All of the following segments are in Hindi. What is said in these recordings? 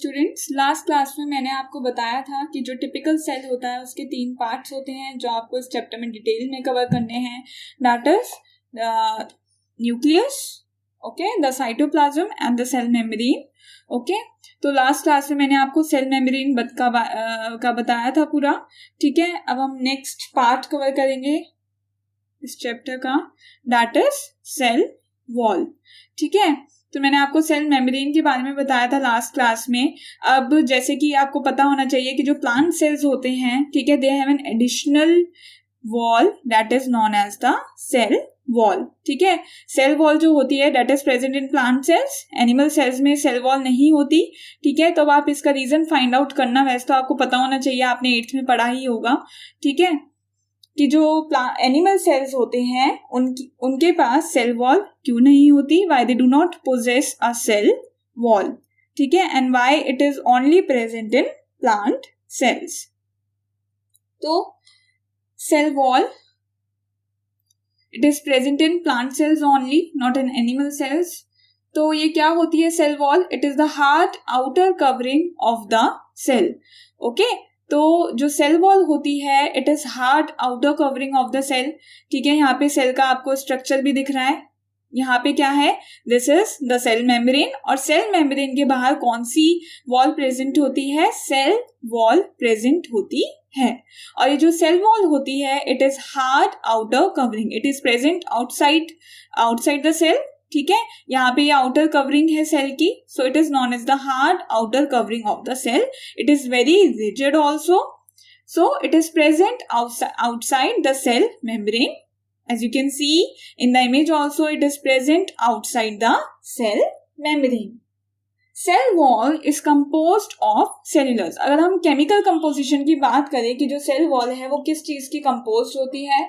स्टूडेंट्स, लास्ट क्लास में मैंने आपको बताया था कि जो टिपिकल सेल होता है उसके 3 पार्ट्स होते हैं जो आपको इस चैप्टर में डिटेल में कवर करने हैं. That is the nucleus, okay, the cytoplasm and the cell membrane. Okay, तो लास्ट क्लास में मैंने आपको सेल मेम्ब्रेन का बताया था पूरा. ठीक है, अब हम नेक्स्ट पार्ट कवर करेंगे इस चैप्टर का, दैट इज सेल वॉल. ठीक है, तो मैंने आपको सेल मेम्ब्रेन के बारे में बताया था लास्ट क्लास में. अब जैसे कि आपको पता होना चाहिए कि जो प्लांट सेल्स होते हैं, ठीक है, they have an additional wall that is known as the cell wall. ठीक है, सेल वॉल जो होती है that is present in plant cells. Animal cells में सेल वॉल नहीं होती. ठीक है, तो अब आप इसका रीजन फाइंड आउट करना, वैसे तो आपको पता होना चाहिए, आपने 8th में पढ़ा ही होगा. ठीक है, कि जो एनिमल सेल्स होते हैं उनके पास सेल वॉल क्यों नहीं होती, why they do not possess a cell wall. ठीक है, and why it is only present in plant cells. तो cell wall it is present in plant cells only, not in animal cells. तो ये क्या होती है cell wall? It is the hard outer covering of the cell. Okay, तो जो सेल वॉल होती है it is hard outer covering of the cell. ठीक है, यहाँ पे सेल का आपको स्ट्रक्चर भी दिख रहा है. यहाँ पे क्या है? This is the cell membrane. और सेल मेम्ब्रेन के बाहर कौन सी वॉल प्रेजेंट होती है? सेल वॉल प्रेजेंट होती है. और ये जो सेल वॉल होती है it is hard outer covering. It is present outside the cell. ठीक है, यहाँ पे ये आउटर कवरिंग है सेल की, so it is known as the hard outer covering of the cell. It is very rigid also, so it is present outside the cell membrane. As you can see in the image also, it is present outside the cell membrane. Cell wall is composed of cellulose. अगर हम केमिकल कंपोजिशन की बात करें कि जो सेल वॉल है वो किस चीज की कंपोज होती है,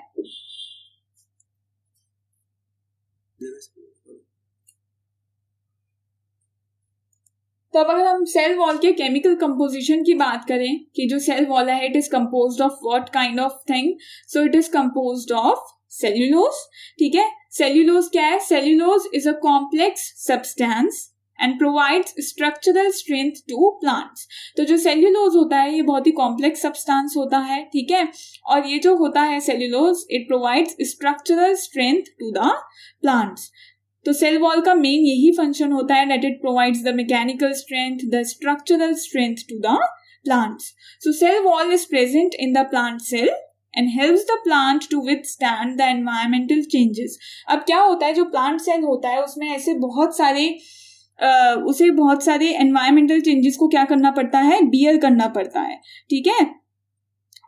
तो अब अगर हम सेल वॉल के केमिकल कंपोजिशन की बात करें कि जो सेल वॉल है it is composed of what kind of thing, so it is composed of cellulose. ठीक है, सेल्यूलोज क्या है? Cellulose is a complex substance and provides structural strength to plants. तो जो सेल्यूलोज होता है ये बहुत ही कॉम्प्लेक्स सब्सटेंस होता है. ठीक है, और ये जो होता है cellulose it provides structural strength to the plants. तो सेल वॉल का मेन यही फंक्शन होता है that it provides the mechanical strength, the structural strength to the plants. So cell wall is present in the plant cell and helps the plant to withstand the environmental changes. अब क्या होता है, जो प्लांट सेल होता है उसमें ऐसे बहुत सारे एनवायरमेंटल चेंजेस को क्या करना पड़ता है? बियर करना पड़ता है. ठीक है,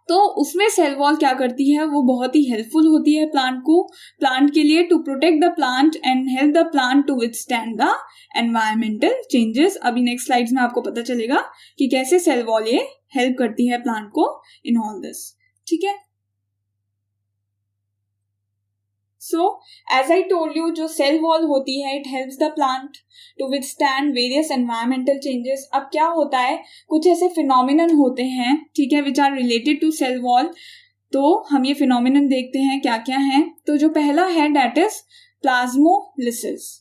तो उसमें सेल वॉल क्या करती है? वो बहुत ही हेल्पफुल होती है प्लांट के लिए, to protect the plant and help the plant to withstand the environmental changes. अभी नेक्स्ट स्लाइड्स में आपको पता चलेगा कि कैसे सेल वॉल ये हेल्प करती है प्लांट को इन ऑल दिस. ठीक है, so as I told you, जो सेल वॉल होती है it helps the plant to withstand various environmental changes. अब क्या होता है, कुछ ऐसे फिनोमिनन होते हैं, ठीक है, which are related to cell wall. तो हम ये फिनोमिनन देखते हैं क्या क्या है. तो जो पहला है दैट इज प्लाज्मोलिसिस.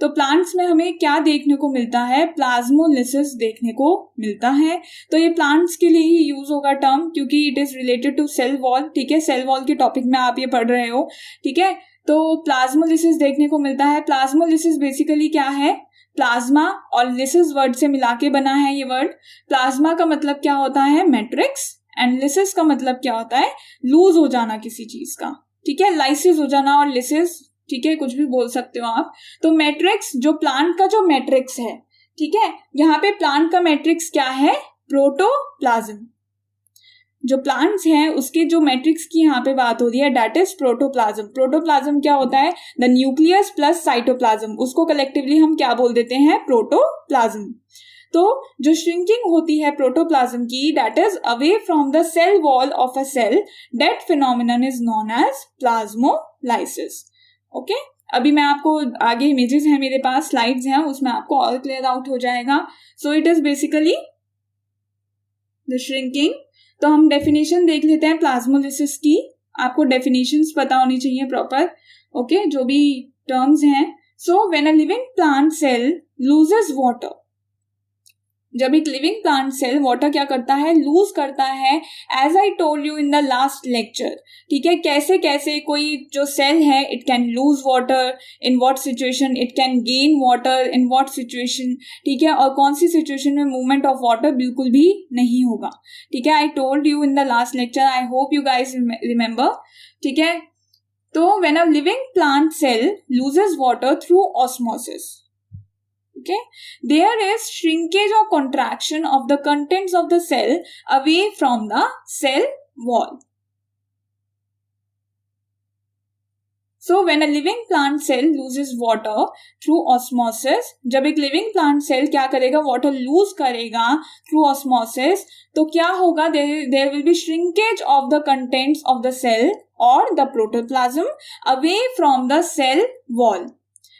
तो प्लांट्स में हमें क्या देखने को मिलता है? प्लाज्मोलिसिस देखने को मिलता है. तो ये प्लांट्स के लिए ही यूज होगा टर्म, क्योंकि it is related to cell wall. ठीक है, सेल वॉल के टॉपिक में आप ये पढ़ रहे हो. ठीक है, तो प्लाज्मोलिसिस देखने को मिलता है. प्लाज्मोलिसिस बेसिकली क्या है? प्लाज्मा और लिसिस वर्ड से मिला के बना है ये वर्ड. प्लाज्मा का मतलब क्या होता है? मैट्रिक्स. एंड लिसिस का मतलब क्या होता है? लूज हो जाना किसी चीज का. ठीक है, लाइसिस हो जाना और लिसिस, ठीक है, कुछ भी बोल सकते हो आप. तो मैट्रिक्स, जो प्लांट का जो मैट्रिक्स है, ठीक है, यहाँ पे प्लांट का मैट्रिक्स क्या है? प्रोटोप्लाज्म. जो प्लांट्स हैं उसके जो मैट्रिक्स की यहाँ पे बात हो रही है दैट इज प्रोटोप्लाज्म. प्रोटोप्लाज्म क्या होता है? The nucleus plus cytoplasm. उसको कलेक्टिवली हम क्या बोल देते हैं? प्रोटोप्लाज्म. तो जो श्रिंकिंग होती है प्रोटोप्लाज्म की that is away from the cell wall of a cell, that phenomenon is known as plasmolysis. Okay, अभी मैं आपको आगे इमेजेस हैं मेरे पास, स्लाइड्स हैं, उसमें आपको और क्लियर आउट हो जाएगा. सो it is basically the shrinking. तो हम डेफिनेशन देख लेते हैं प्लाज्मोलिसिस की. आपको डेफिनेशंस पता होनी चाहिए प्रॉपर. ओके, जो भी टर्म्स हैं. So when a living plant cell loses water, जब एक लिविंग प्लांट सेल वाटर क्या करता है, लूज करता है, as I told you in the last lecture, ठीक है, कैसे कैसे कोई जो सेल है it can lose water, in what situation it can gain water, in what situation, ठीक है, और कौन सी सिचुएशन में मूवमेंट ऑफ वाटर बिल्कुल भी नहीं होगा, ठीक है, I told you in the last lecture, I hope you guys remember, ठीक है। तो when a living plant cell loses water through osmosis, okay, there is shrinkage or contraction of the contents of the cell away from the cell wall. So when a living plant cell loses water through osmosis, जब एक living plant cell क्या करेगा, water lose करेगा through osmosis, तो क्या होगा, there will be shrinkage of the contents of the cell or the protoplasm away from the cell wall.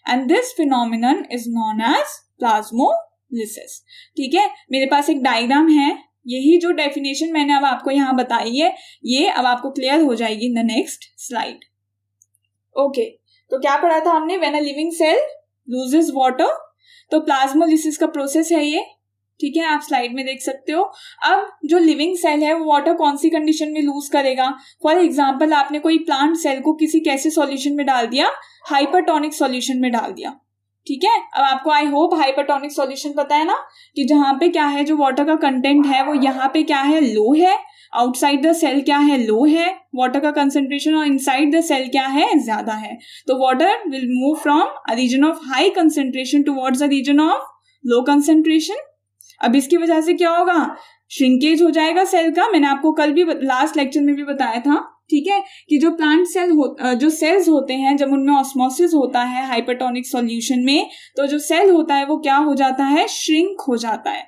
And this phenomenon is known as plasmolysis. ठीक है, मेरे पास एक डायग्राम है, यही जो डेफिनेशन मैंने अब आपको यहाँ बताई है ये अब आपको क्लियर हो जाएगी in the next slide. Okay, तो क्या पढ़ा था हमने, when a living cell loses water, तो प्लाज्मोलिसिस का प्रोसेस है ये, ठीक है, आप स्लाइड में देख सकते हो। अब जो लिविंग सेल है वो वाटर कौन सी कंडीशन में लूज करेगा, फॉर एग्जांपल आपने कोई प्लांट सेल को किसी कैसे सॉल्यूशन में डाल दिया, हाइपरटोनिक सॉल्यूशन में डाल दिया, ठीक है। अब आपको आई होप हाइपरटोनिक सॉल्यूशन पता है ना, कि जहां पे क्या है, जो वाटर का कंटेंट है वो यहाँ पे क्या है, लो है, आउटसाइड द सेल क्या है, लो है वाटर का कंसेंट्रेशन, और इनसाइड द सेल क्या है, ज्यादा है। तो water will move from a region of high concentration towards a region of low concentration. अब इसकी वजह से क्या होगा, श्रिंकेज हो जाएगा सेल का, मैंने आपको कल भी लास्ट लेक्चर में भी बताया था, ठीक है, कि जो प्लांट सेल जो सेल्स होते हैं जब उनमें ऑस्मोसिस होता है हाइपरटोनिक सॉल्यूशन में, तो जो सेल होता है वो क्या हो जाता है, श्रिंक हो जाता है।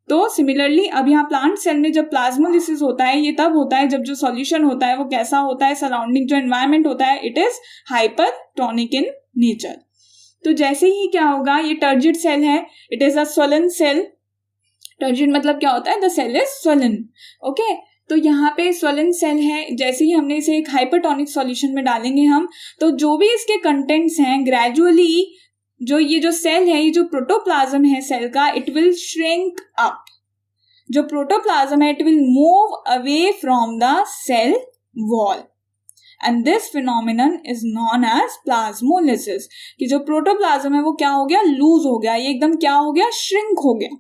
तो सिमिलरली अब यहाँ प्लांट सेल में जब प्लाज्मोलिसिस होता है ये तब होता है जब जो सॉल्यूशन होता है वो कैसा होता है, सराउंडिंग जो एनवायरमेंट होता है it is hypertonic in nature. तो जैसे ही क्या होगा, ये टर्जिड सेल है, it is a swollen cell, turgid मतलब क्या होता है, the cell is swollen, okay. तो यहाँ पे स्वलन सेल है, जैसे ही हमने इसे एक हाइपरटोनिक सॉल्यूशन में डालेंगे हम, तो जो भी इसके कंटेंट्स हैं ग्रेजुअली जो ये जो सेल है, ये जो प्रोटोप्लाज्म है सेल का, इट विल श्रिंक अप, जो प्रोटोप्लाज्म है it will move away from the cell wall, and this phenomenon is known as plasmolysis, कि जो प्रोटोप्लाज्म है वो क्या हो गया, लूज हो गया, ये एकदम क्या हो गया, श्रिंक हो गया,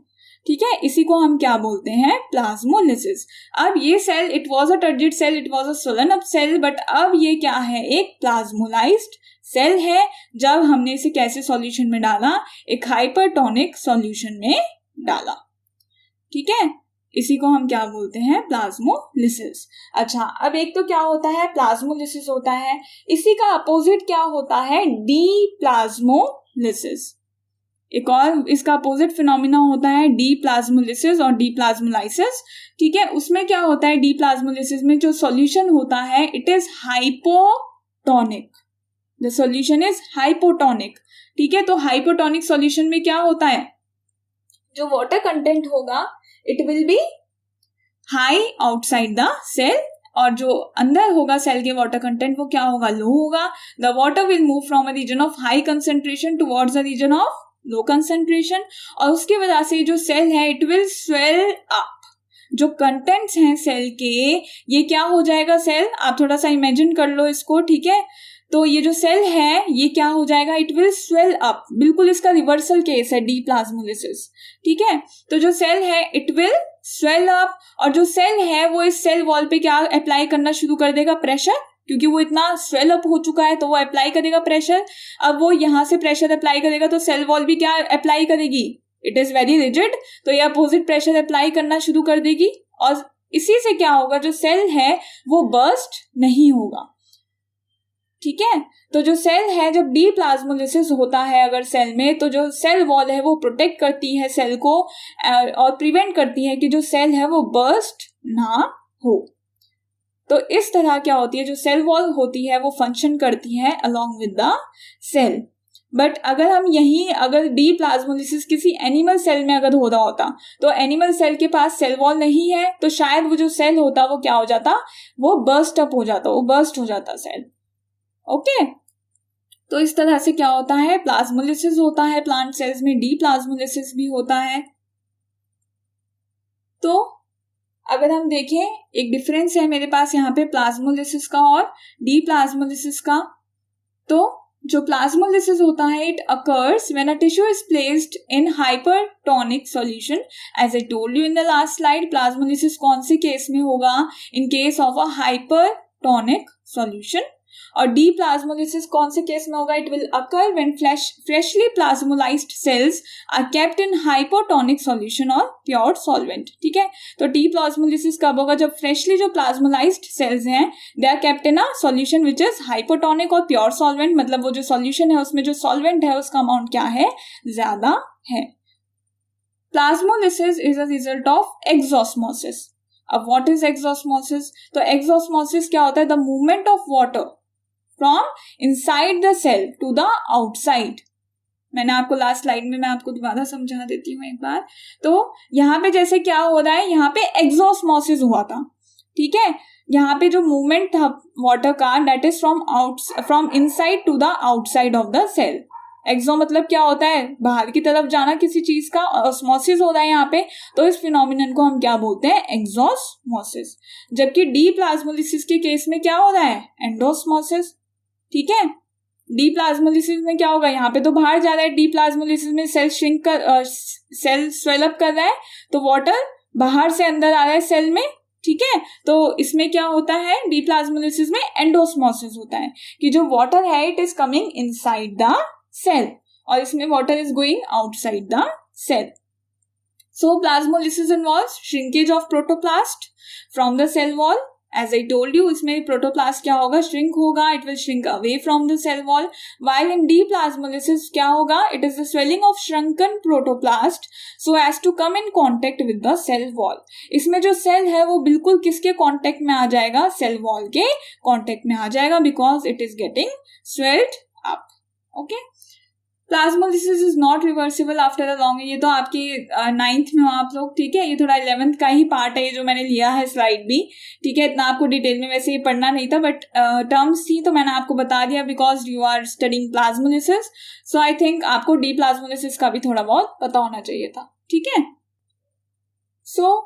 ठीक है, इसी को हम क्या बोलते हैं, प्लाज्मोलिसिस। अब ये cell it was a turgid cell, it was a swollen up cell, but अब ये क्या है, एक प्लाज्मोलाइज्ड सेल है, जब हमने इसे कैसे सॉल्यूशन में डाला, एक हाइपरटोनिक सॉल्यूशन में डाला, ठीक है, इसी को हम क्या बोलते हैं, प्लाज्मोलिसिस। अच्छा, अब एक तो क्या होता है, प्लाज्मोलिसिस होता है, इसी का अपोजिट क्या होता है, डी प्लाज्मोलिसिस। एक और इसका अपोजिट फिनोमिना होता है डी प्लाज्मोलिसिस और डी प्लाज्मोलाइसिस, ठीक है। उसमें क्या होता है, डी प्लाज्मोलिसिस में जो सॉल्यूशन होता है it is hypotonic, the solution is hypotonic, ठीक है। तो हाइपोटोनिक सॉल्यूशन में क्या होता है, जो वाटर कंटेंट होगा it will be high outside the cell, और जो अंदर होगा सेल के वाटर कंटेंट वो क्या होगा, लो होगा। The water will move from a region of high concentration towards a region of low concentration, और उसकी वजह से जो सेल है इट विल स्वेल अप, जो कंटेंट्स हैं सेल के ये क्या हो जाएगा, सेल आप थोड़ा सा इमेजिन कर लो इसको, ठीक है। तो ये जो सेल है ये क्या हो जाएगा, इट विल स्वेल अप, बिल्कुल इसका रिवर्सल केस है डी प्लाज्मोलिसिस, ठीक है। तो जो सेल है इट विल स्वेल अप, और जो सेल है वो इस सेल वॉल पे क्या अप्लाई करना शुरू कर देगा, प्रेशर, क्योंकि वो इतना स्वेल अप हो चुका है तो वो अप्लाई करेगा प्रेशर। अब वो यहाँ से प्रेशर अप्लाई करेगा तो सेल वॉल भी क्या अप्लाई करेगी, इट इज वेरी रिजिड, तो ये अपोजिट प्रेशर अप्लाई करना शुरू कर देगी, और इसी से क्या होगा, जो सेल है वो बर्स्ट नहीं होगा, ठीक है। तो जो सेल है जब डी प्लाज्मोलिसिस होता है अगर सेल में, तो जो सेल वॉल है वो प्रोटेक्ट करती है सेल को और प्रिवेंट करती है कि जो सेल है वो बर्स्ट ना हो। तो इस तरह क्या होती है, जो सेल वॉल होती है वो फंक्शन करती है along with the cell. But अगर हम अगर डी प्लाज्मोलिसिस किसी एनिमल सेल में अगर हो रहा होता, तो एनिमल सेल के पास सेल वॉल नहीं है, तो शायद वो जो सेल होता वो क्या हो जाता, वो बर्स्ट अप हो जाता, वो बर्स्ट हो जाता सेल, ओके। तो इस तरह से क्या होता है, प्लाज्मोलिसिस होता है प्लांट सेल्स में, डी प्लाज्मोलिसिस भी होता है, तो अगर हम देखें एक डिफरेंस है मेरे पास यहाँ पे प्लाज्मोलिसिस का और डी प्लाज्मोलिसिस का। तो जो प्लाज्मोलिसिस होता है it occurs when a tissue is placed in hypertonic solution. As I told you in the last slide, plasmolysis कौन से केस में होगा? In case of a hypertonic solution. और डी प्लाज्मोलिसिस कौन से केस में होगा? It will occur when freshly plasmolysed cells are kept in hypotonic solution और प्योर सॉल्वेंट। ठीक है, तो डी प्लाज्मोलिसिस कब होगा? जब फ्रेशली जो प्लाज्मोलाइज्ड सेल्स हैं they are kept in a solution which is hypotonic और प्योर सॉल्वेंट, मतलब वो जो सॉल्यूशन है उसमें जो सॉल्वेंट है उसका अमाउंट क्या है? ज्यादा है। Plasmolysis is a result of exosmosis. अब व्हाट इज एक्सोस्मोसिस? तो एक्सोस्मोसिस क्या होता है? The movement of water from inside the cell to the outside. मैंने आपको लास्ट स्लाइड में मैं आपको दोबारा समझा देती हूँ एक बार। तो यहाँ पे जैसे क्या हो रहा है, यहाँ पे एक्सोस्मोसिस हुआ था। ठीक है, यहाँ पे जो मूवमेंट था वाटर का that is from inside to the outside of the cell. Exo मतलब क्या होता है? बाहर की तरफ जाना किसी चीज का, ऑस्मोसिस हो रहा है यहाँ पे, तो इस फिनोमिनन को हम क्या बोलते हैं? एक्सोस्मोसिस। जबकि डी प्लाज्मोलिसिस के केस में क्या हो रहा है? एंडोस्मोसिस। ठीक है, डी प्लाज्मोलिसिस में क्या होगा? यहाँ पे तो बाहर जा रहा है, डी प्लाज्मोलिसिस में सेल सेल स्वेलअप कर रहा है, तो वाटर बाहर से अंदर आ रहा है सेल में। ठीक है, तो इसमें क्या होता है? डी प्लाज्मोलिसिस में एंडोस्मोसिस होता है कि जो वाटर है it is coming inside the cell और इसमें water is going outside the cell. So plasmolysis involves shrinkage of protoplast from the cell wall. As I told you, इसमें प्रोटोप्लास्ट क्या होगा? श्रिंक होगा, it will shrink away from the cell wall. While in deplasmolysis क्या होगा? It is the swelling of shrunken protoplast so as to come in contact with the cell wall. इसमें जो सेल है वो बिल्कुल किसके कॉन्टेक्ट में आ जाएगा? सेल वॉल के कॉन्टेक्ट में आ जाएगा, because it is getting swelled up. Okay, plasmolysis is not reversible after a long. ये तो आपकी 9th में हो आप लोग। ठीक है, ये थोड़ा 11th का ही पार्ट है ये जो मैंने लिया है स्लाइड भी। ठीक है, इतना आपको डिटेल में वैसे ये पढ़ना नहीं था, बट टर्म्स थी तो मैंने आपको बता दिया because you are studying plasmolysis. So I think आपको डी प्लाज्मोलिसिस का भी थोड़ा बहुत पता होना चाहिए था। ठीक है, सो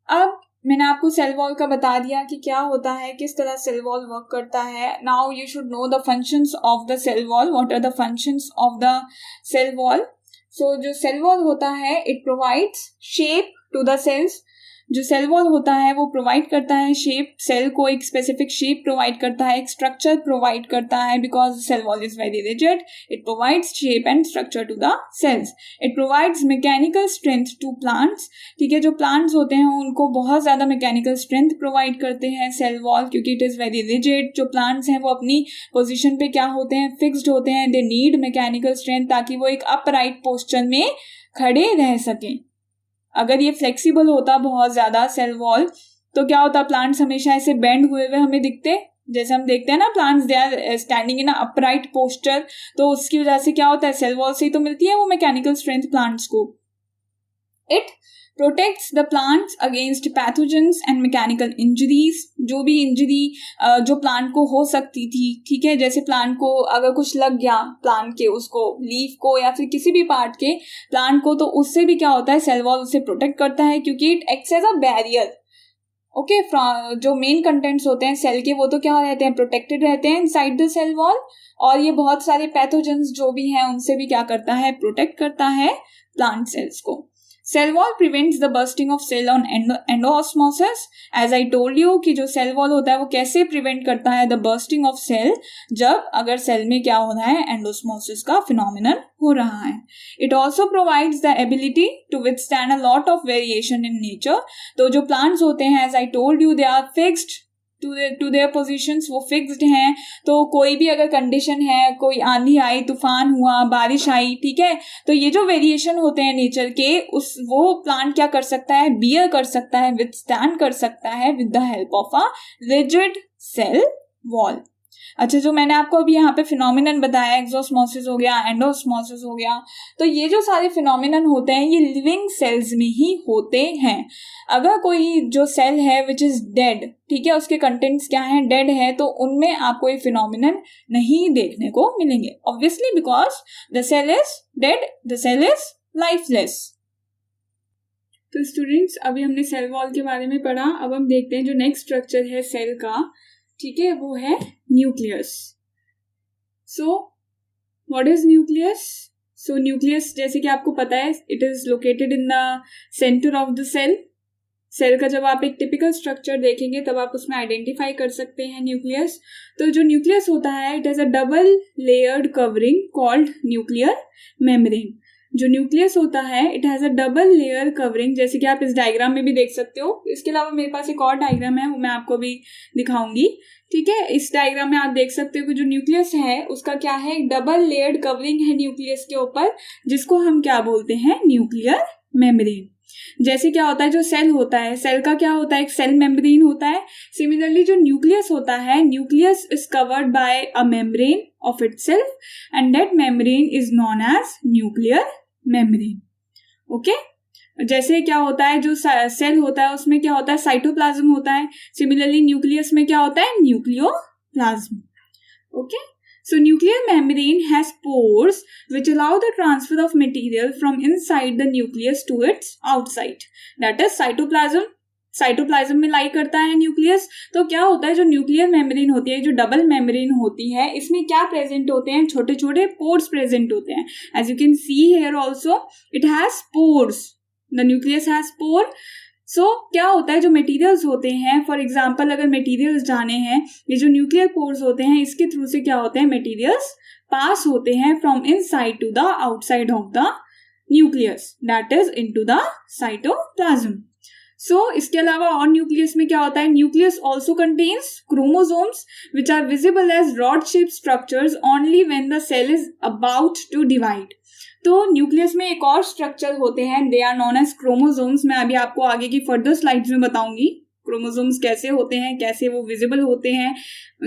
अब मैंने आपको सेल वॉल का बता दिया कि क्या होता है, किस तरह सेल वॉल वर्क करता है। Now you should know the functions of the cell wall. What are the functions of the cell wall? So जो सेल वॉल होता है it provides shape to the cells. जो सेल वॉल होता है वो प्रोवाइड करता है शेप, सेल को एक स्पेसिफिक शेप प्रोवाइड करता है, एक स्ट्रक्चर प्रोवाइड करता है, because cell wall is very rigid. It provides shape and structure to the cells. It provides mechanical strength to plants. ठीक है, जो प्लांट्स होते हैं उनको बहुत ज्यादा मैकेनिकल स्ट्रेंथ प्रोवाइड करते हैं सेल वॉल, क्योंकि इट इज वेरी रिजिड। जो प्लांट्स हैं वो अपनी पोजिशन पे क्या होते हैं? फिक्स्ड होते हैं। दे नीड मैकेनिकल स्ट्रेंथ ताकि वो एक अपराइट पोस्चर में खड़े रह सकें। अगर ये फ्लेक्सिबल होता बहुत ज्यादा सेल वॉल तो क्या होता? प्लांट्स हमेशा ऐसे बेंड हुए हुए हमें दिखते, जैसे हम देखते हैं ना plants they are standing in upright posture. तो उसकी वजह से क्या होता है? सेल वॉल से ही तो मिलती है वो मैकेनिकल स्ट्रेंथ प्लांट्स को। It protects the plants against pathogens and mechanical injuries. जो भी इंजरी जो प्लांट को हो सकती थी, ठीक है, जैसे प्लांट को अगर कुछ लग गया प्लांट के उसको लीफ को या फिर किसी भी पार्ट के प्लांट को, तो उससे भी क्या होता है? सेल वॉल उसे प्रोटेक्ट करता है, क्योंकि it acts as a barrier. Okay, जो मेन कंटेंट्स होते हैं सेल के वो तो क्या रहते हैं? प्रोटेक्टेड रहते हैं इनसाइड द सेल वॉल, और ये बहुत सारे पैथोजेंस जो भी हैं उनसे भी क्या करता है? प्रोटेक्ट करता है प्लांट सेल्स को। Cell wall prevents the bursting of cell on endosmosis. As I told you कि जो सेल वॉल होता है वो कैसे प्रिवेंट करता है द बर्स्टिंग ऑफ सेल? जब अगर सेल में क्या हो रहा है? एंडोऑस्मोसिस का फिनोमिनन हो रहा है। It also provides the ability to withstand a lot of variation in nature. तो जो प्लांट्स होते हैं as I told you they are fixed to their positions, वो फिक्स्ड हैं। तो कोई भी अगर कंडीशन है, कोई आंधी आई, तूफान हुआ, बारिश आई, ठीक है, तो ये जो वेरिएशन होते हैं नेचर के वो प्लांट क्या कर सकता है? बियर कर सकता है, विथस्टैंड कर सकता है with the help of a rigid cell wall. अच्छा, जो मैंने आपको अभी यहाँ पे फिनोमिनन बताया, एक्सोस्मोसिस हो गया, एंडोस्मोसिस हो गया, तो ये जो सारे फिनोमिनन होते हैं ये लिविंग सेल्स में ही होते हैं। अगर कोई जो सेल है विच इज डेड, ठीक है, उसके कंटेंट्स क्या हैं? डेड है, तो उनमें आपको ये फिनोमिनन नहीं देखने को मिलेंगे, obviously because the cell is dead, the cell is lifeless. तो स्टूडेंट्स, अभी हमने सेल वॉल के बारे में पढ़ा. अब हम देखते हैं जो नेक्स्ट स्ट्रक्चर है सेल का, ठीक है, वो है nucleus. So what is nucleus? So nucleus जैसे कि आपको पता है, it is located in the centre of the cell. Cell का जब आप एक टिपिकल स्ट्रक्चर देखेंगे तब आप उसमें आइडेंटिफाई कर सकते हैं न्यूक्लियस. तो जो न्यूक्लियस होता है, it has a double layered covering called nuclear membrane. जो न्यूक्लियस होता है, it has a double layer covering, जैसे कि आप इस डायग्राम में भी देख सकते हो. इसके अलावा मेरे पास एक और डायग्राम है, वो मैं आपको भी दिखाऊंगी. ठीक है, इस डायग्राम में आप देख सकते हो कि जो न्यूक्लियस है उसका क्या है, डबल लेयर्ड कवरिंग है न्यूक्लियस के ऊपर, जिसको हम क्या बोलते हैं, न्यूक्लियर मेम्ब्रेन. जैसे क्या होता है, जो सेल होता है, सेल का क्या होता है, एक सेल मेम्ब्रेन होता है. सिमिलरली जो न्यूक्लियस होता है, nucleus is covered by a membrane of itself and that membrane is known as nuclear membrane. Okay, जैसे क्या होता है, जो सेल होता है उसमें क्या होता है, साइटोप्लाज्म होता है. सिमिलरली न्यूक्लियस में क्या होता है, nucleoplasm. Okay, so nuclear membrane has pores which allow the transfer of material from inside the nucleus to its outside, that is cytoplasm. Cytoplasm में लाई करता है न्यूक्लियस. तो क्या होता है, जो न्यूक्लियर मेम्ब्रेन होती है, जो डबल मेम्ब्रेन होती है, इसमें क्या प्रेजेंट होते हैं, छोटे छोटे पोर्स प्रेजेंट होते हैं. As you can see here also it has pores, the nucleus has pore. So क्या होता है, जो मटेरियल्स होते हैं, फॉर एग्जाम्पल अगर मटेरियल्स जाने हैं, ये जो न्यूक्लियर पोर्स होते हैं, इसके थ्रू से क्या होते हैं, मटेरियल्स पास होते हैं from inside to the outside of the nucleus, that is into the cytoplasm. So इसके अलावा और न्यूक्लियस में क्या होता है, nucleus also contains chromosomes which are visible as rod shape structures only when the cell is about to divide. तो न्यूक्लियस में एक और स्ट्रक्चर होते हैं, they are known as chromosomes. मैं अभी आपको आगे की फर्दर स्लाइड्स में बताऊंगी क्रोमोसोम्स कैसे होते हैं, कैसे वो विजिबल होते हैं.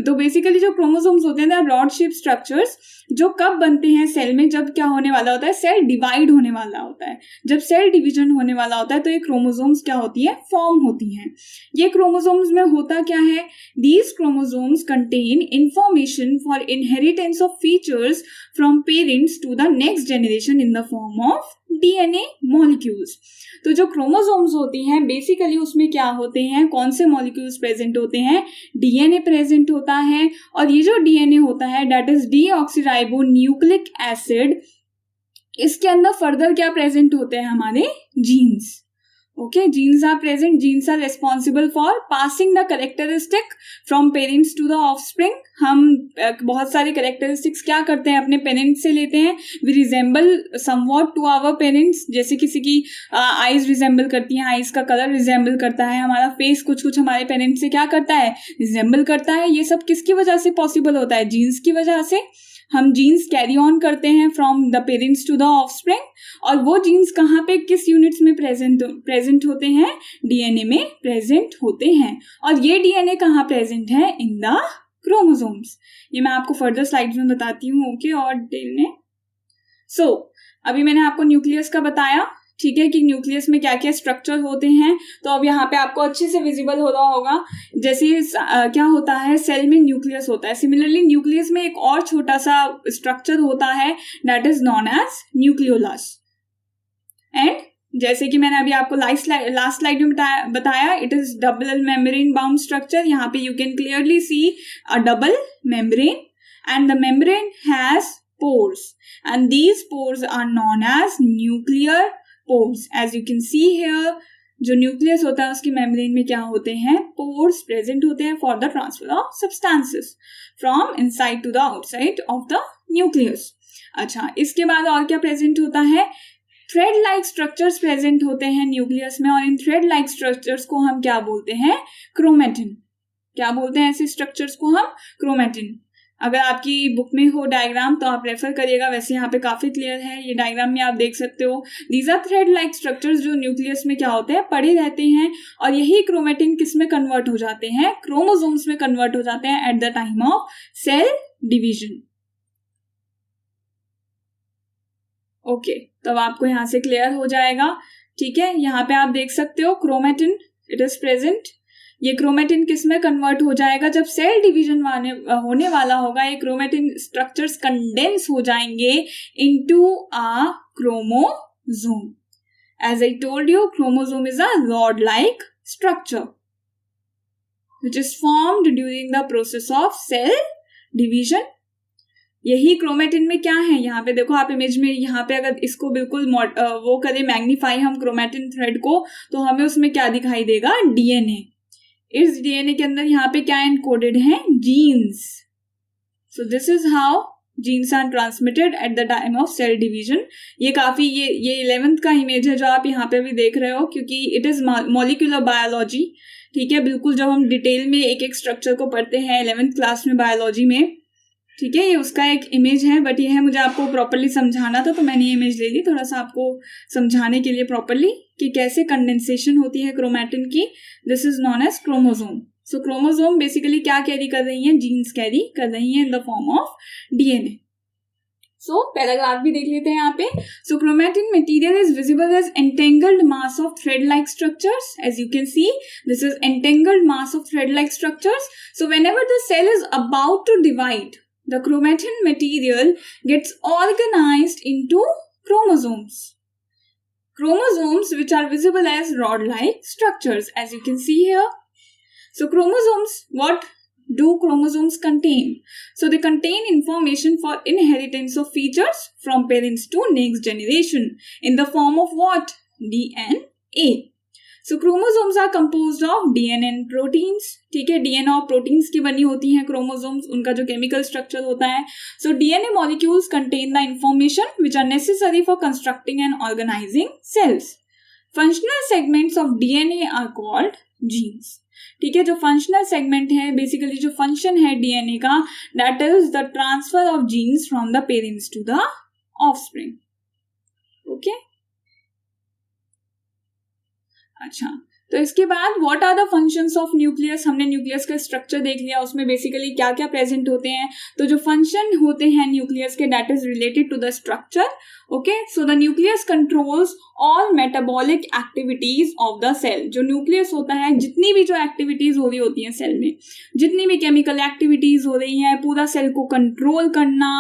तो बेसिकली जो क्रोमोसोम्स होते हैं, रॉड शेप स्ट्रक्चर्स, जो कब बनते हैं सेल में, जब क्या होने वाला होता है, सेल डिवाइड होने वाला होता है. जब सेल डिवीजन होने वाला होता है तो ये क्रोमोसोम्स क्या होती है, फॉर्म होती हैं. ये क्रोमोसोम्स में होता क्या है, these chromosomes contain information for inheritance of features from parents to the next generation in the form of DNA molecules. तो जो क्रोमोसोम्स होती हैं, बेसिकली उसमें क्या होते हैं, कौन से मॉलिक्यूल्स प्रेजेंट होते हैं, डीएनए प्रेजेंट होता है. और ये जो डीएनए होता है, that is deoxyribonucleic acid. इसके अंदर फर्दर क्या प्रेजेंट होते हैं, हमारे genes. Okay, genes are present. Genes are responsible for passing the characteristic from parents to the offspring. हम बहुत सारे कैरेक्टरिस्टिक्स क्या करते हैं, अपने पेरेंट्स से लेते हैं. We resemble somewhat to our parents. जैसे किसी की आईज रिजेंबल करती हैं, आईज का कलर रिजेंबल करता है, हमारा फेस कुछ कुछ हमारे पेरेंट्स से क्या करता है, रिजेंबल करता है. ये सब किसकी वजह से पॉसिबल होता है, जीन्स की वजह से. हम जीन्स कैरी ऑन करते हैं from the parents to the offspring. और वो जीन्स कहाँ पे, किस यूनिट्स में प्रेजेंट होते हैं, डीएनए में प्रेजेंट होते हैं. और ये डीएनए कहाँ प्रेजेंट है, इन द क्रोमोसोम्स. ये मैं आपको फर्दर स्लाइड्स में बताती हूँ. ओके, और डिटेल में. सो अभी मैंने आपको न्यूक्लियस का बताया, ठीक है, कि न्यूक्लियस में क्या क्या स्ट्रक्चर होते हैं. तो अब यहाँ पे आपको अच्छे से विजिबल हो रहा होगा. जैसे क्या होता है, सेल में न्यूक्लियस होता है. सिमिलरली न्यूक्लियस में एक और छोटा सा स्ट्रक्चर होता है, that is known as nucleolus. And जैसे कि मैंने अभी आपको लास्ट स्लाइड में बताया, it is double membrane bound structure. यहाँ पे you can clearly see a double membrane and the membrane has pores and these pores are known as nuclear pores. As you can see here, जो न्यूक्लियस होता है उसकी मेम्ब्रेन में क्या होते हैं, पोर्स प्रेजेंट होते हैं for the transfer of substances from inside to the outside of the nucleus. अच्छा, इसके बाद और क्या प्रेजेंट होता है, थ्रेड लाइक स्ट्रक्चर्स प्रेजेंट होते हैं न्यूक्लियस में. और इन थ्रेड लाइक स्ट्रक्चर्स को हम क्या बोलते हैं, क्रोमेटिन. क्या बोलते हैं ऐसे स्ट्रक्चर्स को हम, क्रोमेटिन. अगर आपकी बुक में हो डायग्राम तो आप रेफर करिएगा, वैसे यहाँ पे काफी क्लियर है, ये डायग्राम में आप देख सकते हो. These are thread like structures जो न्यूक्लियस में क्या होते हैं, पड़े रहते हैं. और यही क्रोमेटिन किस में कन्वर्ट हो जाते हैं, क्रोमोसोम्स में कन्वर्ट हो जाते हैं at the time of cell division. Okay, तो अब आपको यहाँ से क्लियर हो जाएगा. ठीक है, यहाँ पे आप देख सकते हो क्रोमेटिन, इट इज प्रेजेंट. ये क्रोमेटिन किस में कन्वर्ट हो जाएगा, जब सेल डिवीजन होने वाला होगा, ये क्रोमेटिन स्ट्रक्चर्स कंडेंस हो जाएंगे into a chromosome. As I told you, chromosome is a rod-like structure which is formed during the process of cell division. यही क्रोमेटिन में क्या है, यहाँ पे देखो आप इमेज में, यहाँ पे अगर इसको बिल्कुल वो करें मैग्नीफाई हम क्रोमेटिन थ्रेड को, तो हमें उसमें क्या दिखाई देगा, डीएनए. इस डीएनए के अंदर यहाँ पे क्या एनकोडेड है, genes. So this is how genes are transmitted at the time of cell division. ये काफी ये 11th का इमेज है जो आप यहाँ पे भी देख रहे हो, क्योंकि इट इज मॉलिक्यूलर बायोलॉजी. ठीक है, बिल्कुल जब हम डिटेल में एक एक स्ट्रक्चर को पढ़ते हैं 11th क्लास में बायोलॉजी में. ठीक है, ये उसका एक इमेज है, बट ये है मुझे आपको प्रॉपरली समझाना था तो मैंने ये इमेज ले ली थोड़ा सा आपको समझाने के लिए प्रॉपरली कि कैसे कंडेंसेशन होती है क्रोमैटिन की. This is known as chromosome. So chromosome basically क्या कैरी कर रही हैं, जीन्स कैरी कर रही हैं in the form of DNA. So paragraph भी देख लेते हैं यहाँ पे. So chromatin material is visible as entangled mass of thread like structures. As you can see this is entangled mass of thread like structures. So whenever the cell is about to divide, the chromatin material gets organized into chromosomes. Chromosomes which are visible as rod-like structures, as you can see here. So chromosomes, what do chromosomes contain? So they contain information for inheritance of features from parents to next generation in the form of what? DNA. So chromosomes are composed of DNA and proteins. ठीक है, DNA और proteins की बनी होती हैं chromosomes, उनका जो chemical structure होता है. So DNA molecules contain the information which are necessary for constructing and organizing cells. Functional segments of DNA are called genes. ठीक है, जो functional segment है, basically जो function है DNA का, that is the transfer of genes from the parents to the offspring. Okay. अच्छा, तो इसके बाद what are the functions of nucleus. हमने न्यूक्लियस का स्ट्रक्चर देख लिया, उसमें बेसिकली क्या क्या प्रेजेंट होते हैं. तो जो फंक्शन होते हैं न्यूक्लियस के, that is related to the structure. Okay, so the nucleus controls all metabolic activities of the cell. जो न्यूक्लियस होता है, जितनी भी जो एक्टिविटीज हो रही होती हैं सेल में, जितनी भी केमिकल एक्टिविटीज हो रही हैं, पूरा सेल को कंट्रोल करना,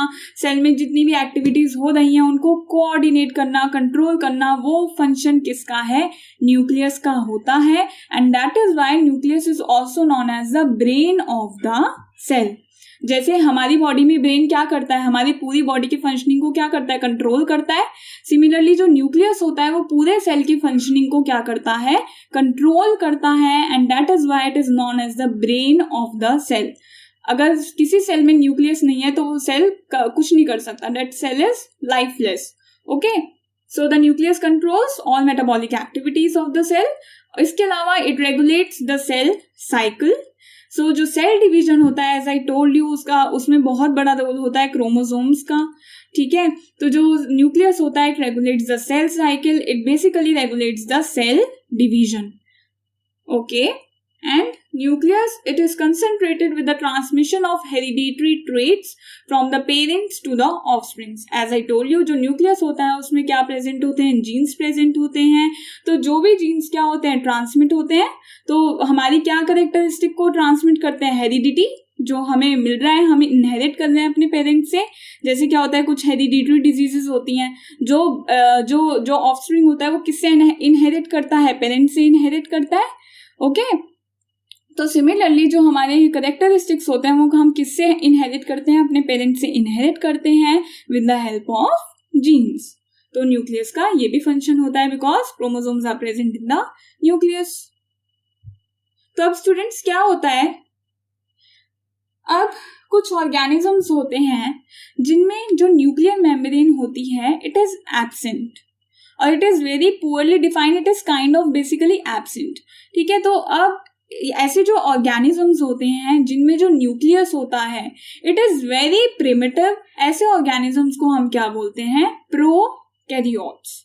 सेल में जितनी भी एक्टिविटीज हो रही हैं उनको कोऑर्डिनेट करना, कंट्रोल करना, वो फंक्शन किसका है, न्यूक्लियस का होता है. And that is why nucleus is also known as the brain of the cell. जैसे हमारी बॉडी में ब्रेन क्या करता है, हमारी पूरी बॉडी की फंक्शनिंग को क्या करता है, कंट्रोल करता है. सिमिलरली जो न्यूक्लियस होता है वो पूरे सेल की फंक्शनिंग को क्या करता है, कंट्रोल करता है. And that is why it is known as the brain of the cell. अगर किसी सेल में न्यूक्लियस नहीं है तो वो सेल कुछ नहीं कर सकता, that cell is lifeless. Okay, so the nucleus controls all metabolic activities of the cell. इसके अलावा it regulates the cell cycle. So जो सेल डिवीजन होता है, एज आई टोल्ड यू, उसमें बहुत बड़ा रोल होता है क्रोमोसोम्स का. ठीक है, तो जो न्यूक्लियस होता है, it regulates the cell cycle, it basically regulates the cell division. Okay, and nucleus, it is concentrated with the transmission of hereditary traits from the parents to the offsprings. As I told you, जो nucleus होता है उसमें क्या प्रेजेंट होते हैं, जीन्स प्रेजेंट होते हैं. तो जो भी जीन्स क्या होते हैं, ट्रांसमिट होते हैं. तो हमारी क्या करेक्टरिस्टिक को ट्रांसमिट करते हैं, हेरिडिटी, जो हमें मिल रहा है, हमें इनहेरिट कर रहे हैं अपने पेरेंट्स से. जैसे क्या होता है, कुछ हेरिडिटरी डिजीजेस होती हैं, जो ऑफस्प्रिंग होता है वो किससे इनहेरिट करता है, पेरेंट्स से इनहेरिट करता है. ओके, तो सिमिलरली जो हमारे करेक्टरिस्टिक्स होते हैं वो हम किससे इनहेरिट करते हैं, अपने पेरेंट्स से इनहेरिट करते हैं with the help of genes. तो न्यूक्लियस का ये भी फंक्शन होता है, because chromosomes are present in the nucleus. तो अब स्टूडेंट्स क्या होता है, अब कुछ ऑर्गेनिजम्स होते हैं जिनमें जो न्यूक्लियर मेम्ब्रेन होती है, इट इज एब्सेंट और it is very poorly defined, it is kind of basically absent. ठीक है, तो अब ऐसे जो ऑर्गेनिजम्स होते हैं जिनमें जो न्यूक्लियस होता है, इट इज वेरी प्रिमिटिव. ऐसे ऑर्गेनिजम्स को हम क्या बोलते हैं, प्रोकैरियोट्स.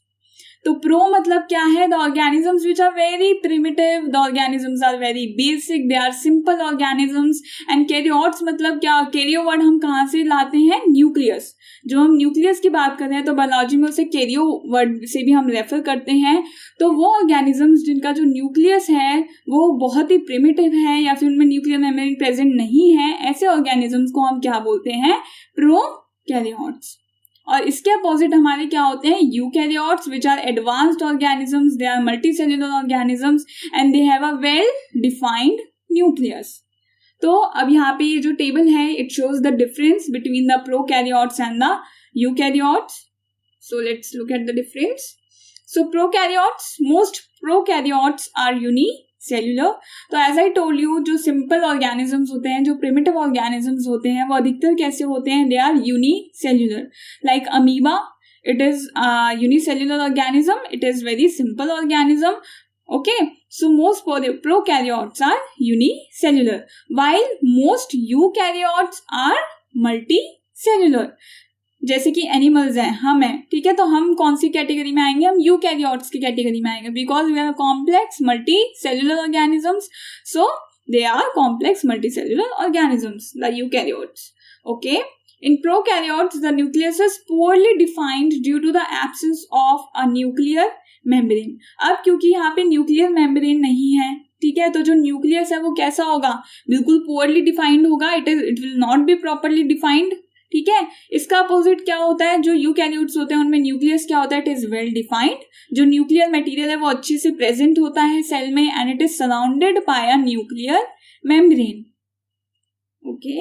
तो प्रो मतलब क्या है, the organisms which are very primitive, the organisms are very basic, they are simple organisms. And karyotes मतलब क्या, कैरियो वर्ड हम कहाँ से लाते हैं, न्यूक्लियस. जो हम न्यूक्लियस की बात कर रहे हैं तो बायोलॉजी में उसे कैरियो वर्ड से भी हम रेफर करते हैं. तो वो ऑर्गेनिजम्स जिनका जो न्यूक्लियस है वो बहुत ही प्रिमिटिव है या फिर उनमें न्यूक्लियर मेम्ब्रेन प्रेजेंट नहीं है, ऐसे ऑर्गेनिजम्स को हम क्या बोलते हैं, प्रोकैरियोट्स. और इसके अपोजिट हमारे क्या होते हैं, eukaryotes which are advanced organisms, they are multicellular organisms and they have a well defined nucleus. तो अब यहाँ पे ये जो टेबल है it shows the difference between the prokaryotes and the eukaryotes. So let's look at the difference. So prokaryotes, most prokaryotes are unicellular. तो एज आई टोल्ड यू, जो सिंपल ऑर्गेनिजम्स होते हैं, जो प्रिमिटिव ऑर्गेनिजम्स होते हैं, वो अधिकतर कैसे होते हैं, they are unicellular. Like amoeba, it is a unicellular organism, it is very simple organism. Okay, so most prokaryotes are unicellular while most eukaryotes are multicellular. जैसे कि एनिमल्स हैं, हम हैं, ठीक है, तो हम कौन सी कैटेगरी में आएंगे, हम यूकैरियोट्स की कैटेगरी में आएंगे because we are complex multicellular organisms, so they are complex multicellular organisms, the eukaryotes. Okay, in prokaryotes the nucleus is poorly defined due to the absence of a nuclear membrane. अब क्योंकि यहाँ पे न्यूक्लियर मेम्ब्रेन नहीं है, ठीक है, तो जो न्यूक्लियस है वो कैसा होगा, बिल्कुल पुअरली डिफाइंड होगा, it will not be properly defined. ठीक है, इसका अपोजिट क्या होता है, जो यूकैरियोट्स होते हैं उनमें न्यूक्लियस क्या होता है, इट इज वेल डिफाइंड. जो न्यूक्लियर मटेरियल है वो अच्छे से प्रेजेंट होता है सेल में and it is surrounded by a nuclear membrane. Okay,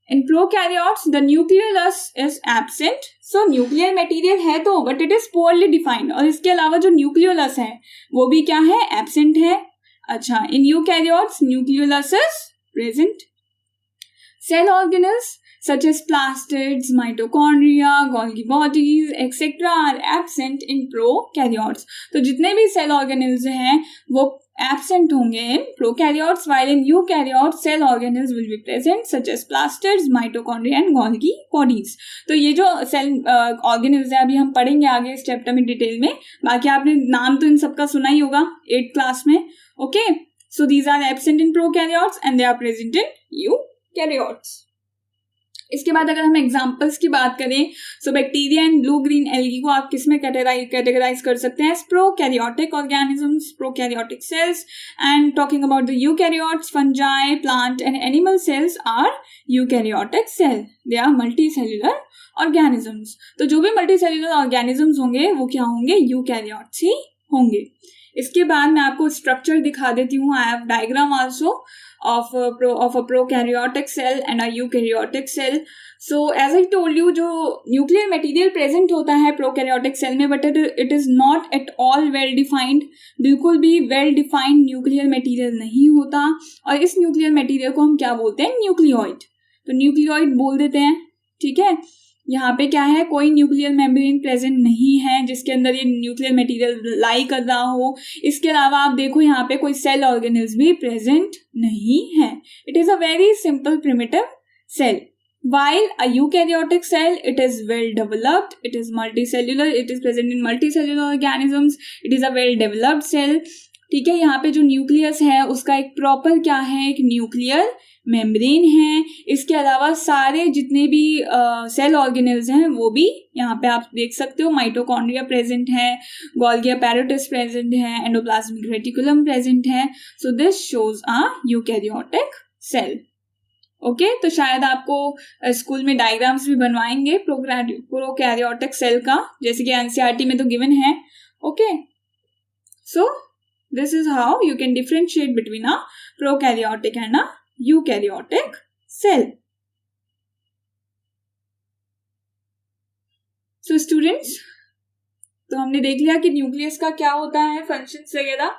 in prokaryotes the nucleus is absent, so nuclear material है तो but it is poorly defined, और इसके अलावा जो nucleolus है वो भी क्या है, absent है. अच्छा, in eukaryotes nucleolus is present. Cell organelles such as plastids, mitochondria, Golgi bodies etc are absent in prokaryotes. तो जितने भी cell organelles हैं वो absent होंगे in prokaryotes, while in eukaryotes cell organelles will be present such as plastids, mitochondria and Golgi bodies. तो ये जो cell organelles है अभी हम पढ़ेंगे आगे इस चैप्टर में डिटेल में, बाकी आपने नाम तो इन सबका सुना ही होगा 8th क्लास में. Okay, so these are absent in prokaryotes and they are present in eukaryotes. इसके बाद अगर हम एग्जांपल्स की बात करें, so bacteria and blue green algae को आप किस में कैटेगराइज कर सकते हैं, prokaryotic organisms, prokaryotic cells. And talking about the eukaryotes, fungi, plant and animal cells are eukaryotic cell, they are multicellular organisms. तो जो भी मल्टी सेल्युलर ऑर्गेनिजम्स होंगे वो क्या होंगे, यूकैरियोट्स ही होंगे. इसके बाद मैं आपको स्ट्रक्चर दिखा देती हूँ. I have diagram also of a prokaryotic cell and a eukaryotic cell. So as I told you, जो nuclear material present होता है prokaryotic cell में, but it is not at all well defined. बिल्कुल भी well defined nuclear material नहीं होता, और इस nuclear material को हम क्या बोलते हैं, न्यूक्लियोइड. तो न्यूक्लियोइड बोल देते हैं. ठीक है, यहाँ पे क्या है, कोई न्यूक्लियर मेम्ब्रेन प्रेजेंट नहीं है जिसके अंदर ये न्यूक्लियर मटेरियल लाई कर रहा हो. इसके अलावा आप देखो यहाँ पे कोई सेल ऑर्गेनिल्स भी प्रेजेंट नहीं है. It is a very simple primitive cell. While a eukaryotic cell, it is well developed, it is multicellular, it is present in multicellular organisms, it is a well developed cell. ठीक है, यहाँ पे जो न्यूक्लियस है उसका एक प्रॉपर क्या है, एक न्यूक्लियर मेम्ब्रेन है. इसके अलावा सारे जितने भी सेल ऑर्गेनेल्स हैं वो भी यहाँ पे आप देख सकते हो, माइटोकॉन्ड्रिया प्रेजेंट है, गोल्गी अपैरेटस प्रेजेंट है, एंडोप्लाज्मिक रेटिकुलम प्रेजेंट है. So this shows a eukaryotic cell. Okay, तो शायद आपको स्कूल में डायग्राम्स भी बनवाएंगे प्रोकैरियोटिक सेल का, जैसे कि एनसीईआरटी में तो गिवन है. Okay, so this is how you can differentiate between a prokaryotic and a eukaryotic cell. So students, तो हमने देख लिया कि न्यूक्लियस का क्या होता है, फंक्शंस वगैरह,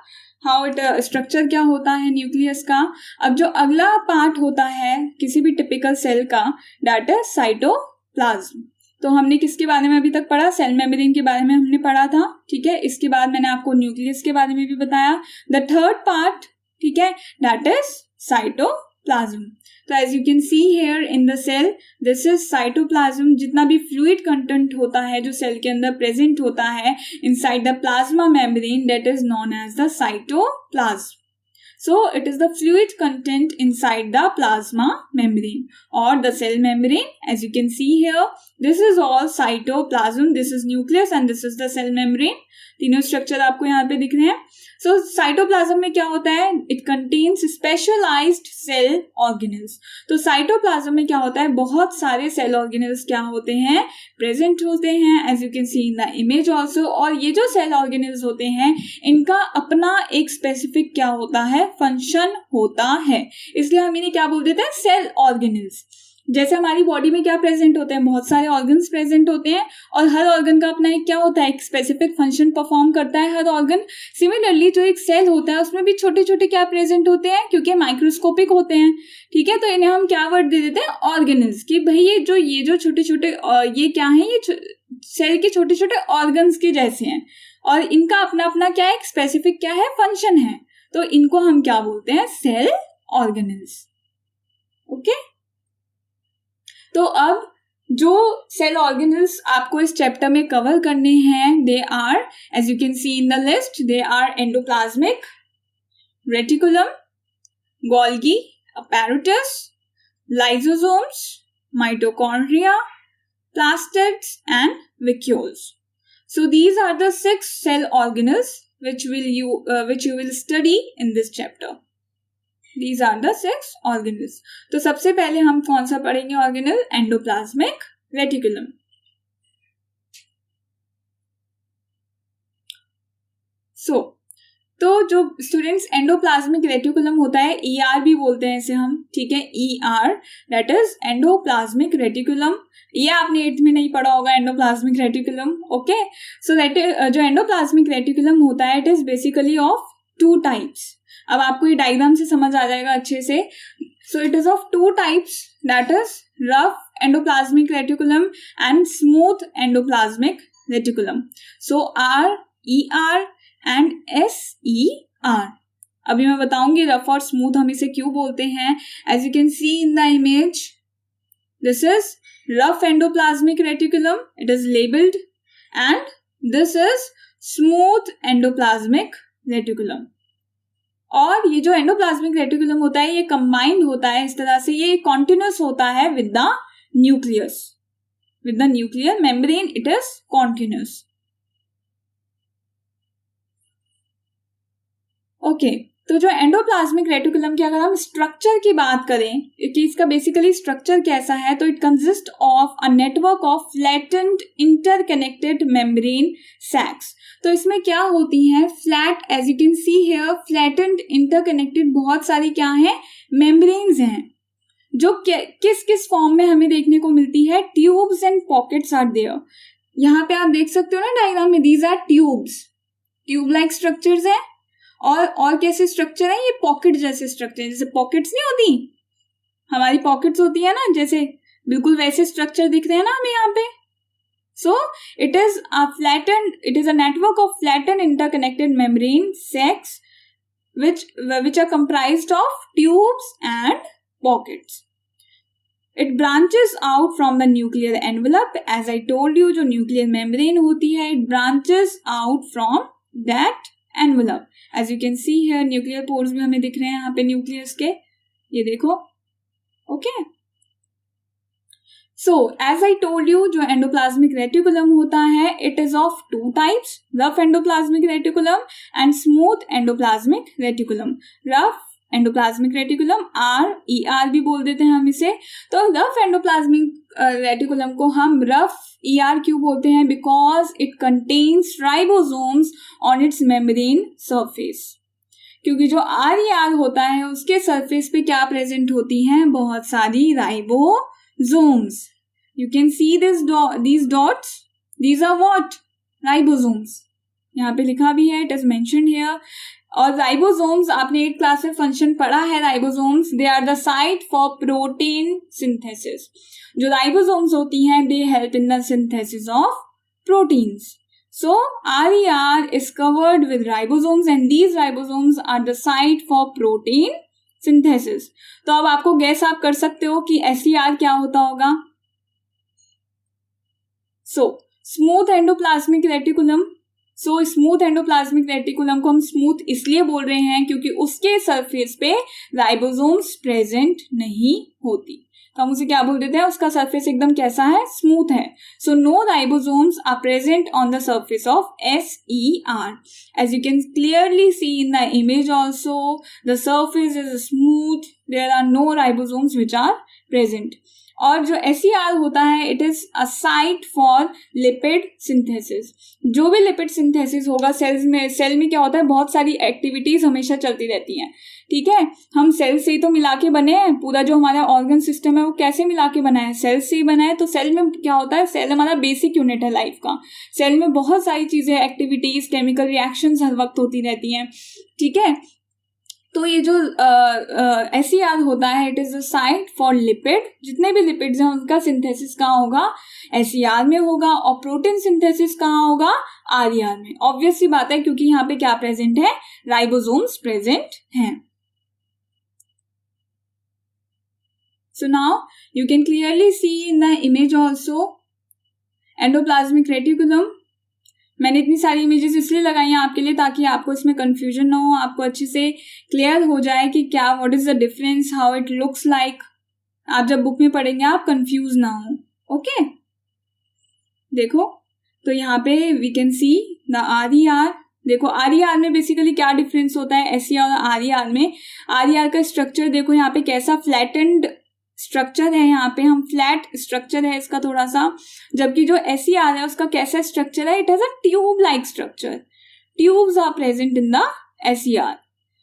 हाउ इट स्ट्रक्चर क्या होता है न्यूक्लियस का. अब जो अगला पार्ट होता है किसी भी टिपिकल सेल का, दैट इज साइटोप्लाज्म. तो हमने किसके बारे में अभी तक पढ़ा, सेल मेम्ब्रेन के बारे में हमने पढ़ा था. ठीक है, इसके बाद मैंने आपको न्यूक्लियस के बारे में भी बताया. द थर्ड पार्ट, ठीक है, दैट इज साइटोप्लाज्म. तो as you can see here in the cell, this is cytoplasm. जितना भी फ्लूइड कंटेंट होता है जो सेल के अंदर प्रेजेंट होता है inside the plasma membrane, that is known as the cytoplasm. So it is the fluid content inside the plasma membrane or the cell membrane. As you can see here, this is all cytoplasm, this is nucleus and this is the cell membrane. तीनों स्ट्रक्चर आपको यहाँ पे दिख रहे हैं. सो साइटोप्लाज्म में क्या होता है, it contains specialised cell organelles. तो साइटोप्लाज्म में क्या होता है, बहुत सारे सेल ऑर्गेनल्स क्या होते हैं, प्रेजेंट होते हैं, as you can see in the image also. और ये जो सेल ऑर्गेनल्स होते हैं इनका अपना एक स्पेसिफिक क्या होता है, फंक्शन होता है, इसलिए हम इन्हें क्या बोल देते हैं, सेल ऑर्गेनल्स। जैसे हमारी बॉडी में क्या प्रेजेंट होते हैं, बहुत सारे ऑर्गन्स प्रेजेंट होते हैं और हर ऑर्गन का अपना एक क्या होता है, एक स्पेसिफिक फंक्शन परफॉर्म करता है हर ऑर्गन। सिमिलरली जो एक सेल होता है उसमें भी छोटे छोटे क्या प्रेजेंट होते हैं, क्योंकि माइक्रोस्कोपिक होते हैं, ठीक है। तो इन्हें हम क्या वर्ड दे देते हैं, ऑर्गेनल्स, कि भाई ये जो छोटे छोटे ये क्या है, ये सेल के छोटे छोटे ऑर्गन्स के जैसे हैं और इनका अपना अपना क्या है, एक स्पेसिफिक क्या है, फंक्शन है। तो इनको हम क्या बोलते हैं, सेल ऑर्गेनल्स। ओके, तो अब जो सेल ऑर्गेनल्स आपको इस चैप्टर में कवर करने हैं, they are, as you can see in the list, they are endoplasmic reticulum, Golgi apparatus, lysosomes, mitochondria, plastids and vacuoles. So these are the 6 cell organelles which you will study in this chapter. These are the 6 organelles. तो सबसे पहले हम कौन सा पढ़ेंगे ऑर्गेनल, एंडोप्लाज्मिक रेटिकुलम। तो जो स्टूडेंट्स एंडोप्लाज्मिक रेटिकुलम होता है, ER भी बोलते हैं इसे हम, ठीक है, ER, that is endoplasmic reticulum. ये आपने 8th में नहीं पढ़ा होगा, endoplasmic reticulum. Okay, so that जो एंडोप्लाज्मिक रेटिकुलम होता है, it is basically of 2 types. अब आपको ये डायग्राम से समझ आ जाएगा अच्छे से। सो it is of 2 types, that is rough endoplasmic reticulum and smooth endoplasmic reticulum. So RER and SER। अभी मैं बताऊंगी रफ और स्मूथ हम इसे क्यों बोलते हैं। As you can see in the image, this is rough endoplasmic reticulum, it is labelled, and this is smooth endoplasmic reticulum. और ये जो एंडोप्लाज्मिक रेटिकुलम होता है, ये कंबाइंड होता है इस तरह से, ये कॉन्टिन्यूस होता है with the nucleus, with the nuclear membrane, it is continuous. Okay, तो जो एंडोप्लाज्मिक रेटिकुलम की अगर हम स्ट्रक्चर की बात करें कि इसका बेसिकली स्ट्रक्चर कैसा है, तो it consist of a network of flattened interconnected membrane sacs. तो इसमें क्या होती हैं, flat, as you can see here, flattened interconnected बहुत सारी क्या है, मेम्ब्रेन्स हैं, जो किस किस फॉर्म में हमें देखने को मिलती है, tubes and pockets are there. यहाँ पे आप देख सकते हो ना डायग्राम में, these are tubes, tube like structures है। और कैसे स्ट्रक्चर है, ये पॉकेट जैसे स्ट्रक्चर, जैसे पॉकेट्स नहीं होती, हमारी पॉकेट्स होती है ना, जैसे बिल्कुल वैसे स्ट्रक्चर दिख रहे हैं ना हमें यहाँ पे। So it is a network of flattened interconnected membrane sacs which are comprised of tubes and pockets. It branches out from the nuclear envelope. As I told you, जो nuclear membrane होती है, it branches out from that envelope. As you can see here, nuclear pores भी हमें दिख रहे हैं यहाँ पे न्यूक्लियस के, ये देखो। Okay, so as I told you, जो एंडोप्लाज्मिक रेटिकुलम होता है, it is of 2 types, rough endoplasmic reticulum and smooth endoplasmic reticulum. Rough endoplasmic reticulum, RER भी बोल देते हैं हम इसे। तो रफ एंडोप्लाज्मिक रेटिकुलम को हम रफ ER क्यों बोलते हैं, because it contains ribosomes on it's membrane surface. क्योंकि जो RER होता है उसके सरफेस पे क्या प्रेजेंट होती हैं, बहुत सारी ribosomes. You can see these dots, these are what, ribosomes, यहाँ पे लिखा भी है, it is mentioned here। और राइबोसोम्स आपने 8th क्लास में फंक्शन पढ़ा है, ribosomes they are the site for protein synthesis. जो राइबोसोम्स होती हैं, they help in the synthesis of proteins. So RER is covered with ribosomes and these ribosomes are the site for protein synthesis। तो अब आपको गैस आप कर सकते हो कि SER क्या होता होगा। So smooth endoplasmic reticulum, smooth endoplasmic reticulum को हम स्मूथ इसलिए बोल रहे हैं क्योंकि उसके सरफेस पे राइबोसोम्स प्रेजेंट नहीं होती। तो हम उसे क्या बोल देते हैं, उसका सरफेस एकदम कैसा है, स्मूथ है. So no ribosomes are present on the surface of SER. As you can clearly see in the image also, the surface is smooth, there are no ribosomes which are present. और जो SER होता है, it is a site for lipid synthesis. जो भी लिपिड सिंथेसिस होगा सेल में क्या होता है, बहुत सारी एक्टिविटीज हमेशा चलती रहती हैं. ठीक है, हम सेल से ही तो मिला के बने हैं. पूरा जो हमारा ऑर्गन सिस्टम है वो कैसे मिला के बना है, सेल से ही बना है. तो सेल में क्या होता है, सेल हमारा बेसिक यूनिट है लाइफ का. सेल में बहुत सारी चीजें, एक्टिविटीज, केमिकल रिएक्शंस हर वक्त होती रहती हैं. ठीक है, तो ये जो SER होता है, it is a site for lipid. जितने भी लिपिड्स हैं उनका सिंथेसिस कहाँ होगा, SER में होगा. और प्रोटीन सिंथेसिस कहाँ होगा, RER में. ऑब्वियस सी बात है, क्योंकि यहाँ पे क्या प्रेजेंट है, राइबोसोम्स प्रेजेंट हैं. So now you can clearly see in the image also endoplasmic reticulum. मैंने इतनी सारी इमेजेस इसलिए लगाई हैं आपके लिए ताकि आपको इसमें कंफ्यूजन ना हो, आपको अच्छे से क्लियर हो जाए कि क्या, what is the difference, how it looks like. आप जब बुक में पढ़ेंगे आप कंफ्यूज ना हो. ओके, देखो तो यहाँ पे we can see the RER. देखो RER में बेसिकली क्या डिफरेंस होता है SER और RER में. RER का स्ट्रक्चर देखो यहाँ पे कैसा फ्लैटेंड स्ट्रक्चर है, यहाँ पे हम फ्लैट स्ट्रक्चर है इसका थोड़ा सा. जबकि जो SER है उसका कैसा स्ट्रक्चर है, it has a tube like structure. Tubes are present in the SER.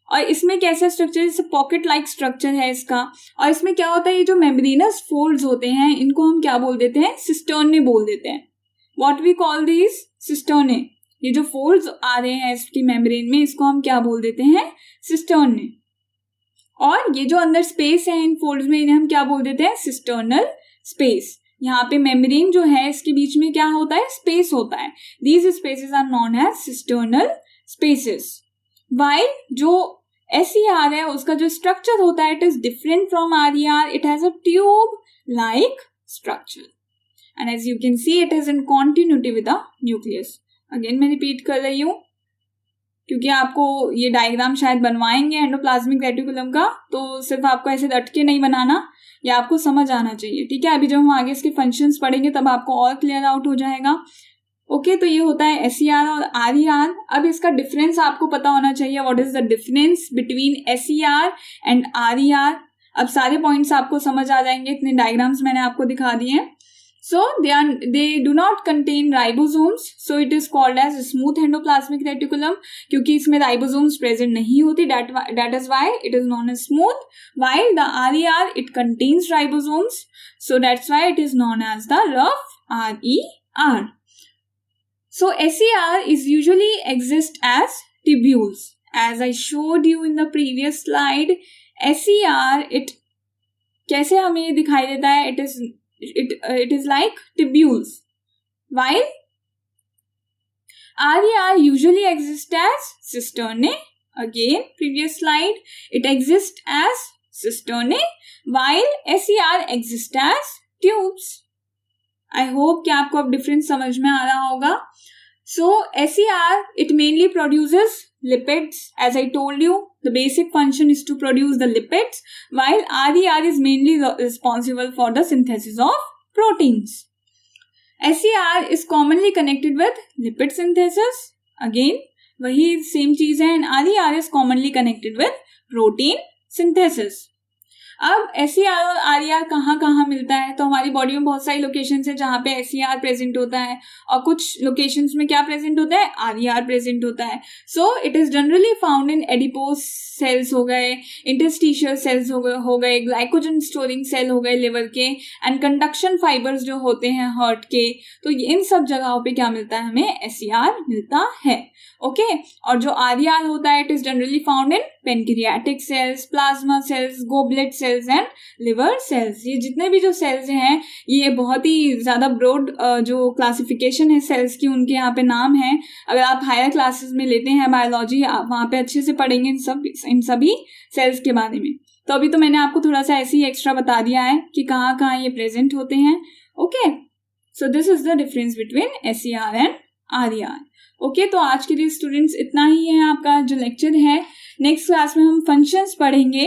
और इसमें कैसा स्ट्रक्चर, जैसे पॉकेट लाइक स्ट्रक्चर है इसका. और इसमें क्या होता है, ये जो मेम्ब्रेनस फोल्ड्स होते हैं इनको हम क्या बोल देते हैं, सिस्टर्ने बोल देते हैं. What we call this, cisternae. ये जो फोल्ड्स आ रहे हैं इसकी मेम्ब्रेन में, इसको हम क्या बोल देते हैं, सिस्टर्ने. और ये जो अंदर स्पेस है इन फोल्ड्स में, इन्हें हम क्या बोल देते हैं, सिस्टर्नल स्पेस. यहाँ पे मेम्ब्रेन जो है इसके बीच में क्या होता है, स्पेस होता है. These spaces are known as cisternal spaces. While जो SER है उसका जो स्ट्रक्चर होता है, it is different from RER. It has a tube like structure and as you can see it is in continuity with the nucleus. Again मैं रिपीट कर रही हूँ क्योंकि आपको ये डायग्राम शायद बनवाएंगे एंडोप्लाज्मिक रेटिकुलम का, तो सिर्फ आपको ऐसे रट के नहीं बनाना, या आपको समझ आना चाहिए. ठीक है, अभी जब हम आगे इसके फंक्शंस पढ़ेंगे तब आपको और क्लियर आउट हो जाएगा. ओके, तो ये होता है SER और RER. अब इसका डिफरेंस आपको पता होना चाहिए. What is the difference between SER and RER. अब सारे पॉइंट्स आपको समझ आ जाएंगे, इतने डायग्राम्स मैंने आपको दिखा दिए हैं. So they do not contain ribosomes, so it is called as smooth endoplasmic reticulum. क्योंकि इसमें ribosomes present नहीं होती, that is why it is known as smooth. While the RER, it contains ribosomes, so that's why it is known as the rough RER. So SER is usually exist as tubules. As I showed you in the previous slide, SER it कैसे हमें ये दिखाई देता है, it is like tubules, while RER usually exists as cisternae. Again, previous slide, it exists as cisternae, while SER exists as tubes. I hope कि आपको अब डिफरेंस समझ में आ रहा होगा. So SER it mainly produces lipids. As I told you, the basic function is to produce the lipids, while RER is mainly responsible for the synthesis of proteins. SER is commonly connected with lipid synthesis. Again, वही same चीज है. And RER is commonly connected with protein synthesis. अब SER और RER कहाँ कहाँ मिलता है, तो हमारी बॉडी में बहुत सारी लोकेशंस है जहाँ पे SER प्रेजेंट होता है और कुछ लोकेशंस में क्या प्रेजेंट होता है, RER प्रेजेंट होता है. So it is generally found in adipose cells हो गए, इंटरस्टिशियल सेल्स हो गए, ग्लाइकोजन स्टोरिंग सेल हो गए लिवर के, एंड कंडक्शन फाइबर्स जो होते हैं हार्ट के. तो इन सब जगहों पे क्या मिलता है, हमें SER मिलता है. ओके, और जो RER होता है, it is generally found in pancreatic cells, plasma cells, goblet cells and liver cells. ये जितने भी जो सेल्स हैं, ये बहुत ही ज्यादा ब्रॉड जो क्लासिफिकेशन है सेल्स की, उनके यहाँ पे नाम है. अगर आप हायर क्लासेस में लेते हैं बायोलॉजी, आप वहाँ पे अच्छे से पढ़ेंगे इन सभी सेल्स के बारे में. तो अभी तो मैंने आपको थोड़ा सा ऐसे ही एक्स्ट्रा बता दिया है कि कहाँ कहाँ ये प्रेजेंट होते हैं. Okay, so this is the difference between SER and RER. Okay, तो आज के लिए स्टूडेंट्स इतना ही है आपका जो लेक्चर है. नेक्स्ट क्लास में हम फंक्शंस पढ़ेंगे.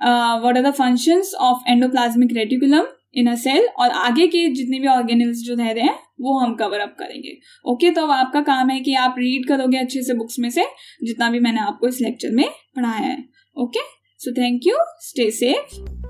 What are the functions of endoplasmic reticulum in a cell, और आगे के जितने भी ऑर्गेनेल्स जो रह रहे हैं वो हम कवर अप करेंगे। ओके, तो अब आपका काम है कि आप रीड करोगे अच्छे से बुक्स में से जितना भी मैंने आपको इस लेक्चर में पढ़ाया है। Okay, so thank you, stay safe.